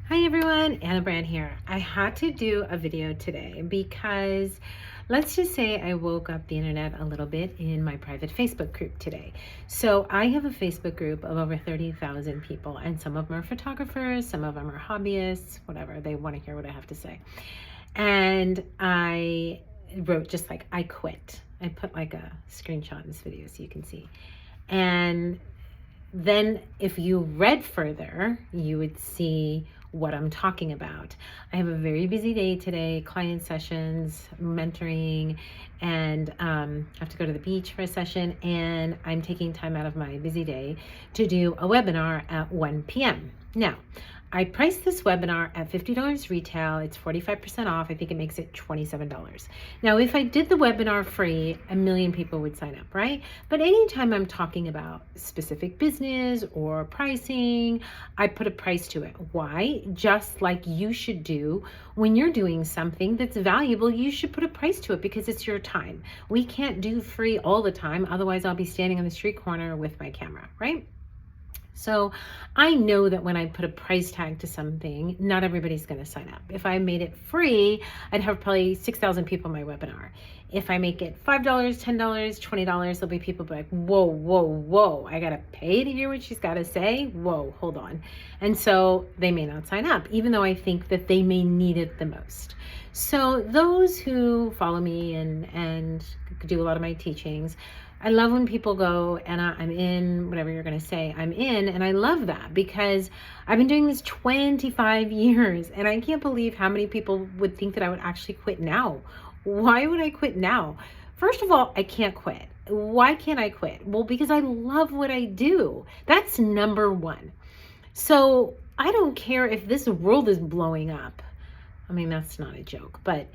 Hi everyone, Anna Brandt here. I had to do a video today because let's just say I woke up the internet a little bit in my private Facebook group today. So I have a Facebook group of over 30,000 people, and some of them are photographers, some of them are hobbyists, whatever, they want to hear what I have to say. And I wrote just like, I quit. I put like a screenshot in this video so you can see. And then if you read further, you would see what I'm talking about. I have a very busy day today, client sessions, mentoring, and I have to go to the beach for a session, and I'm taking time out of my busy day to do a webinar at 1 p.m. Now, I priced this webinar at $50 retail. It's 45% off. I think it makes it $27. Now, if I did the webinar free, a million people would sign up, right? But anytime I'm talking about specific business or pricing, I put a price to it. Why? Just like you should do when you're doing something that's valuable, you should put a price to it because it's your time. We can't do free all the time. Otherwise, I'll be standing on the street corner with my camera, right? So I know that when I put a price tag to something, not everybody's going to sign up. If I made it free, I'd have probably 6,000 people in my webinar. If I make it $5, $10, $20, there'll be people like, whoa, whoa, whoa, I got to pay to hear what she's got to say. Whoa, hold on. And so they may not sign up, even though I think that they may need it the most. So those who follow me and do a lot of my teachings, I love when people go, Anna, I'm in, whatever you're going to say, I'm in. And I love that because I've been doing this 25 years and I can't believe how many people would think that I would actually quit now. Why would I quit now? First of all, I can't quit. Why can't I quit? Well, because I love what I do. That's number one. So I don't care if this world is blowing up. I mean, that's not a joke, but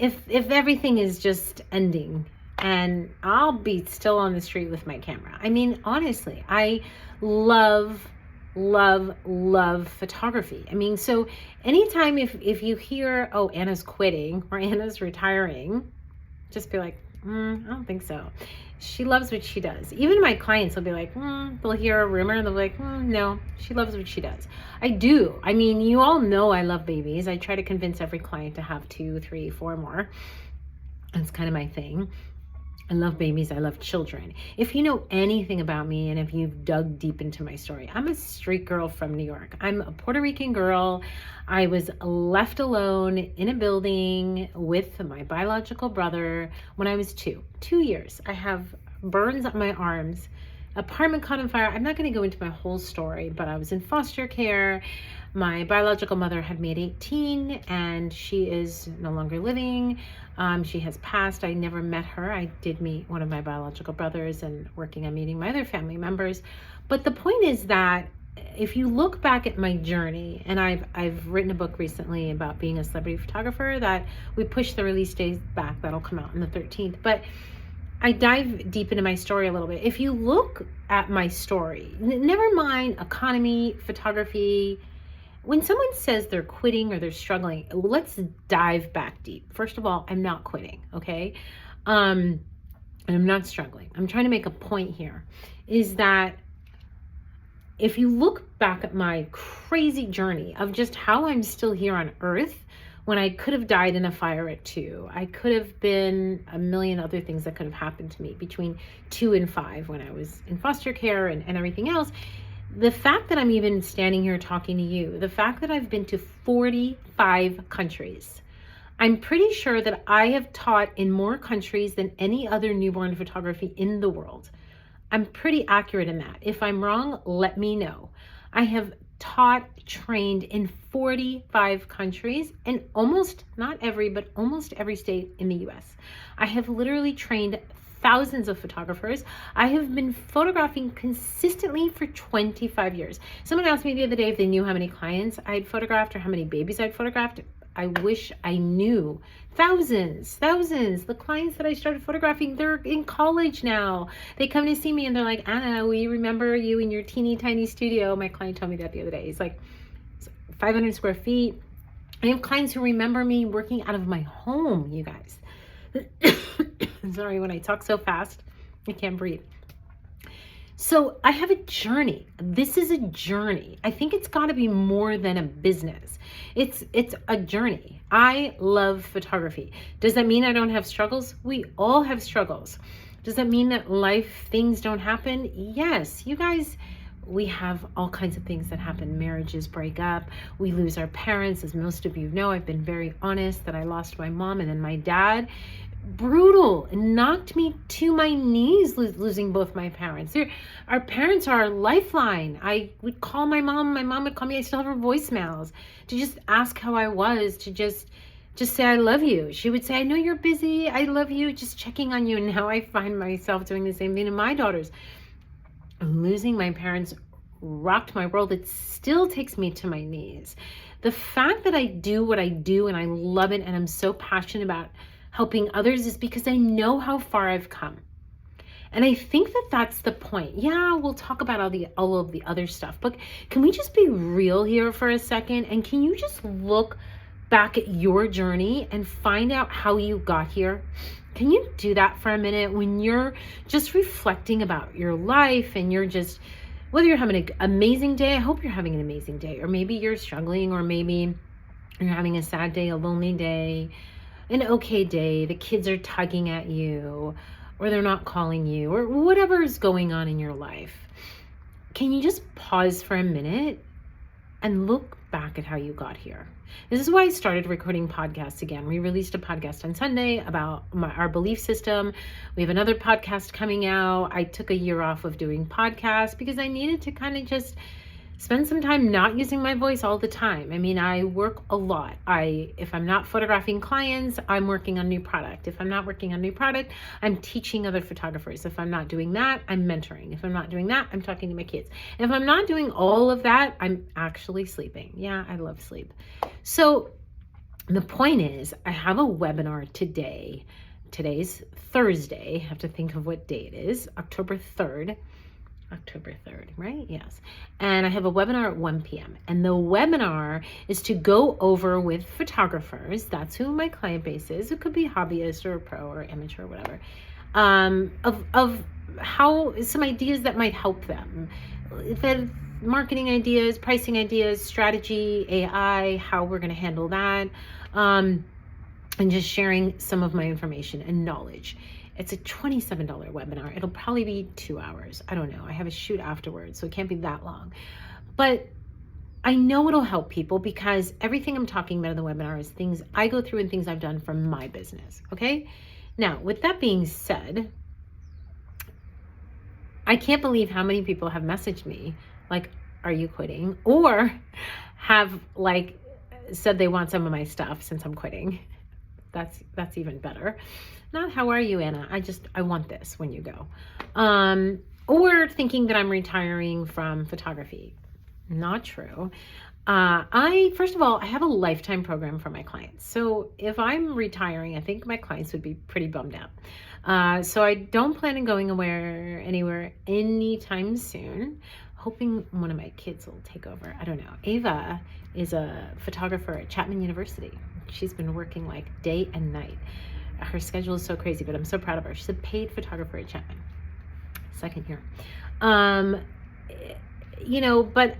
if everything is just ending, and I'll be still on the street with my camera. I mean, honestly, I love photography. I mean, so anytime if you hear, oh, Anna's quitting or Anna's retiring, just be like, I don't think so. She loves what she does. Even my clients will be like, they'll hear a rumor and they'll be like, no, she loves what she does. I do. I mean, you all know I love babies. I try to convince every client to have 2, 3, 4 more. That's kind of my thing. I love babies. I love children. If you know anything about me and if you've dug deep into my story, I'm a street girl from New York. I'm a Puerto Rican girl. I was left alone in a building with my biological brother when I was 2 years. I have burns on my arms. Apartment caught on fire. I'm not going to go into my whole story, but I was in foster care. My biological mother had me at 18 and she is no longer living. She has passed. I never met her. I did meet one of my biological brothers and working on meeting my other family members. But the point is that if you look back at my journey, and I've written a book recently about being a celebrity photographer that we pushed the release date back. That'll come out on the 13th. But I dive deep into my story a little bit. If you look at my story, never mind economy, photography, when someone says they're quitting or they're struggling, let's dive back deep. First of all, I'm not quitting, okay? And I'm not struggling. I'm trying to make a point here, is that if you look back at my crazy journey of just how I'm still here on earth, when I could have died in a fire at 2, I could have been a million other things that could have happened to me between 2 and 5 when I was in foster care and everything else. The fact that I'm even standing here talking to you, the fact that I've been to 45 countries, I'm pretty sure that I have taught in more countries than any other newborn photography in the world. I'm pretty accurate in that. If I'm wrong, let me know. I have taught, trained in 45 countries and almost, not every, but almost every state in the US. I have literally trained thousands of photographers. I have been photographing consistently for 25 years. Someone asked me the other day if they knew how many clients I'd photographed or how many babies I'd photographed. I wish I knew. Thousands. The clients that I started photographing, they're in college now. They come to see me and they're like, Anna, we remember you in your teeny tiny studio. My client told me that the other day. He's like, 500 square feet. I have clients who remember me working out of my home, you guys. Sorry, when I talk so fast, I can't breathe. So I have a journey. This is a journey. I think it's got to be more than a business. It's a journey. I love photography. Does that mean I don't have struggles? We all have struggles. Does that mean that life things don't happen? Yes, you guys, we have all kinds of things that happen. Marriages break up. We lose our parents. As most of you know, I've been very honest that I lost my mom and then my dad. Brutal. It knocked me to my knees, losing both my parents. Our parents are our lifeline. I would call my mom would call me. I still have her voicemails to just ask how I was, to just say I love you. She would say, I know you're busy, I love you, just checking on you. And now I find myself doing the same thing to my daughters. Losing my parents rocked my world. It still takes me to my knees. The fact that I do what I do and I love it and I'm so passionate about helping others is because I know how far I've come. And I think that that's the point. Yeah, we'll talk about all of the other stuff, but can we just be real here for a second? And can you just look back at your journey and find out how you got here? Can you do that for a minute when you're just reflecting about your life and you're just, whether you're having an amazing day, I hope you're having an amazing day, or maybe you're struggling, or maybe you're having a sad day, a lonely day, an okay day, the kids are tugging at you, or they're not calling you, or whatever is going on in your life. Can you just pause for a minute and look back at how you got here? This is why I started recording podcasts again. We released a podcast on Sunday about our belief system. We have another podcast coming out. I took a year off of doing podcasts because I needed to kind of just spend some time not using my voice all the time. I mean, I work a lot. If I'm not photographing clients, I'm working on new product. If I'm not working on new product, I'm teaching other photographers. If I'm not doing that, I'm mentoring. If I'm not doing that, I'm talking to my kids. And if I'm not doing all of that, I'm actually sleeping. Yeah, I love sleep. So the point is, I have a webinar today. Today's Thursday. I have to think of what day it is. October 3rd, right? Yes. And I have a webinar at 1 p.m. And the webinar is to go over with photographers. That's who my client base is. It could be hobbyist or pro or amateur or whatever. Of how some ideas that might help them. The marketing ideas, pricing ideas, strategy, AI, how we're going to handle that. And just sharing some of my information and knowledge. It's a $27 webinar. It'll probably be 2 hours. I don't know. I have a shoot afterwards, so it can't be that long. But I know it'll help people because everything I'm talking about in the webinar is things I go through and things I've done for my business, okay? Now, with that being said, I can't believe how many people have messaged me like, are you quitting? Or have like said they want some of my stuff since I'm quitting. That's even better. Not how are you, Anna? I want this when you go. Or thinking that I'm retiring from photography. Not true. First of all, I have a lifetime program for my clients. So if I'm retiring, I think my clients would be pretty bummed out. So I don't plan on going anywhere anytime soon. Hoping one of my kids will take over. I don't know. Ava is a photographer at Chapman University. She's been working like day and night. Her schedule is so crazy, but I'm so proud of her. She's a paid photographer at Chapman. Second year. But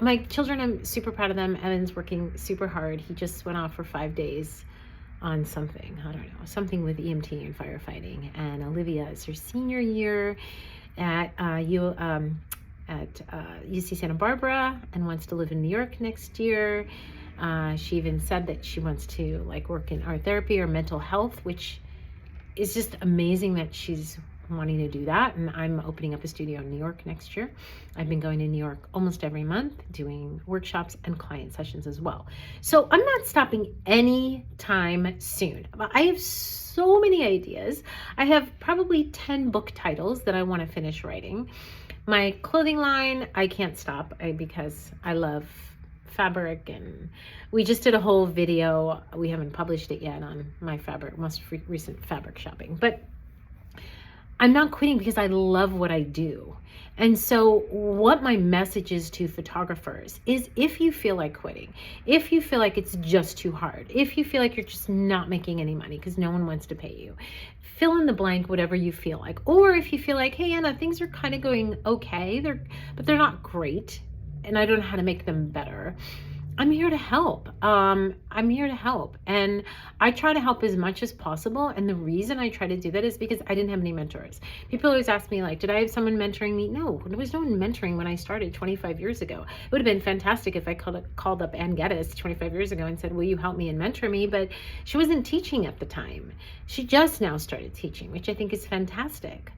my children, I'm super proud of them. Evan's working super hard. He just went off for 5 days on something. I don't know. Something with EMT and firefighting. And Olivia is her senior year at UC Santa Barbara and wants to live in New York next year. She even said that she wants to work in art therapy or mental health, which is just amazing that she's wanting to do that. And I'm opening up a studio in New York next year. I've been going to New York almost every month doing workshops and client sessions as well. So I'm not stopping anytime soon. I have so many ideas. I have probably 10 book titles that I want to finish writing. My clothing line, I can't stop because I love fabric, and we just did a whole video. We haven't published it yet on my most recent fabric shopping, but I'm not quitting because I love what I do. And so what my message is to photographers is, if you feel like quitting, if you feel like it's just too hard, if you feel like you're just not making any money because no one wants to pay you, fill in the blank, whatever you feel like. Or if you feel like, hey, Anna, things are kind of going okay, but they're not great, and I don't know how to make them better. I'm here to help. I'm here to help. And I try to help as much as possible. And the reason I try to do that is because I didn't have any mentors. People always ask me, like, did I have someone mentoring me? No, there was no one mentoring when I started 25 years ago. It would have been fantastic if I called up Ann Geddes 25 years ago and said, will you help me and mentor me? But she wasn't teaching at the time. She just now started teaching, which I think is fantastic.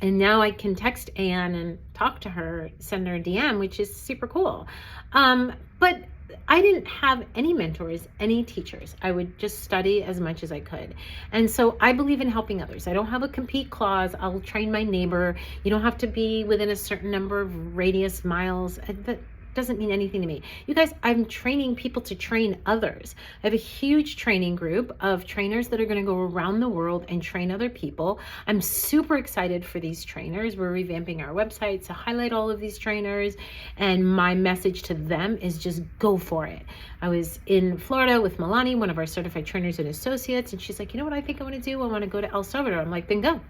And now I can text Anne and talk to her, send her a DM, which is super cool. But I didn't have any mentors, any teachers. I would just study as much as I could. And so I believe in helping others. I don't have a compete clause. I'll train my neighbor. You don't have to be within a certain number of radius miles. That doesn't mean anything to me. You guys, I'm training people to train others. I have a huge training group of trainers that are going to go around the world and train other people. I'm super excited for these trainers. We're revamping our website to highlight all of these trainers. And my message to them is just go for it. I was in Florida with Milani, one of our certified trainers and associates. And she's like, you know what I think I want to do? I want to go to El Salvador. I'm like, then go.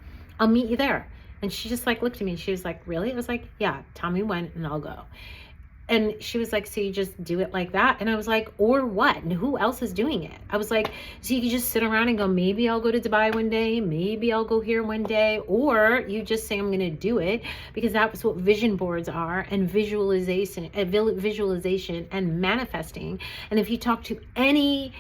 I'll meet you there. And she just like looked at me. She was like, really? I was like, yeah, tell me when and I'll go. And she was like, so you just do it like that? And I was like, or what? And who else is doing it? I was like, so you can just sit around and go, maybe I'll go to Dubai one day, maybe I'll go here one day, or you just say, I'm going to do it, because that's what vision boards are, and visualization and manifesting. And if you talk to any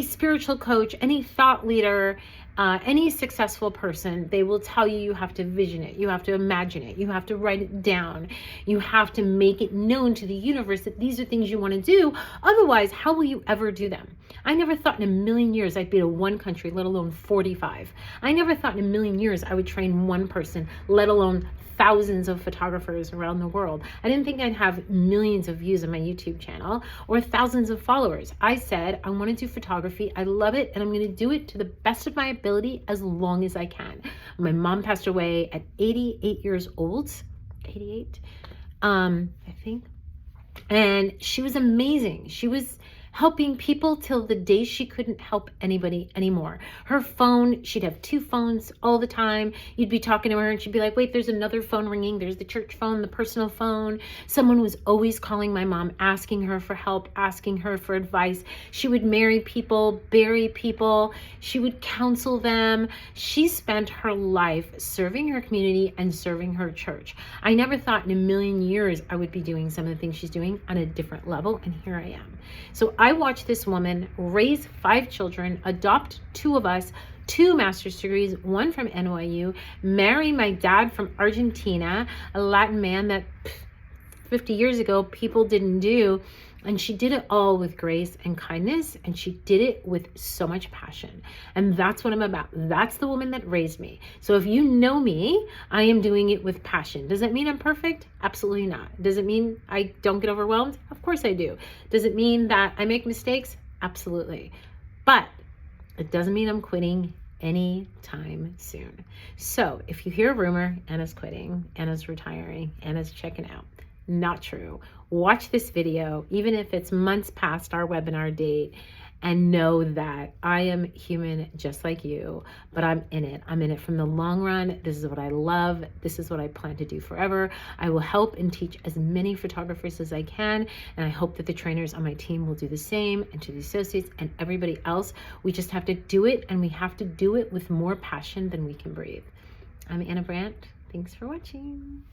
spiritual coach, any thought leader, any successful person, they will tell you have to vision it, you have to imagine it, you have to write it down, you have to make it known to the universe that these are things you want to do. Otherwise, how will you ever do them? I never thought in a million years I'd be to one country, let alone 45. I never thought in a million years I would train one person, let alone thousands of photographers around the world. I didn't think I'd have millions of views on my YouTube channel or thousands of followers. I said, I want to do photography. I love it. And I'm going to do it to the best of my ability as long as I can. My mom passed away at 88 years old, 88, I think. And she was amazing. She was helping people till the day she couldn't help anybody anymore. Her phone, she'd have two phones all the time. You'd be talking to her and she'd be like, wait, there's another phone ringing. There's the church phone, the personal phone. Someone was always calling my mom, asking her for help, asking her for advice. She would marry people, bury people. She would counsel them. She spent her life serving her community and serving her church. I never thought in a million years I would be doing some of the things she's doing on a different level, and here I am. So I watched this woman raise 5 children, adopt 2 of us, 2 master's degrees, 1 from NYU, marry my dad from Argentina, a Latin man that 50 years ago people didn't do. And she did it all with grace and kindness, and she did it with so much passion. And that's what I'm about. That's the woman that raised me. So if you know me, I am doing it with passion. Does that mean I'm perfect? Absolutely not. Does it mean I don't get overwhelmed? Of course I do. Does it mean that I make mistakes? Absolutely. But it doesn't mean I'm quitting anytime soon. So if you hear a rumor, Anna's quitting, Anna's retiring, Anna's checking out, not true. Watch this video, even if it's months past our webinar date, and know that I am human just like you, but I'm in it. I'm in it from the long run. This is what I love. This is what I plan to do forever. I will help and teach as many photographers as I can, and I hope that the trainers on my team will do the same, and to the associates and everybody else. We just have to do it, and we have to do it with more passion than we can breathe. I'm Anna Brandt. Thanks for watching.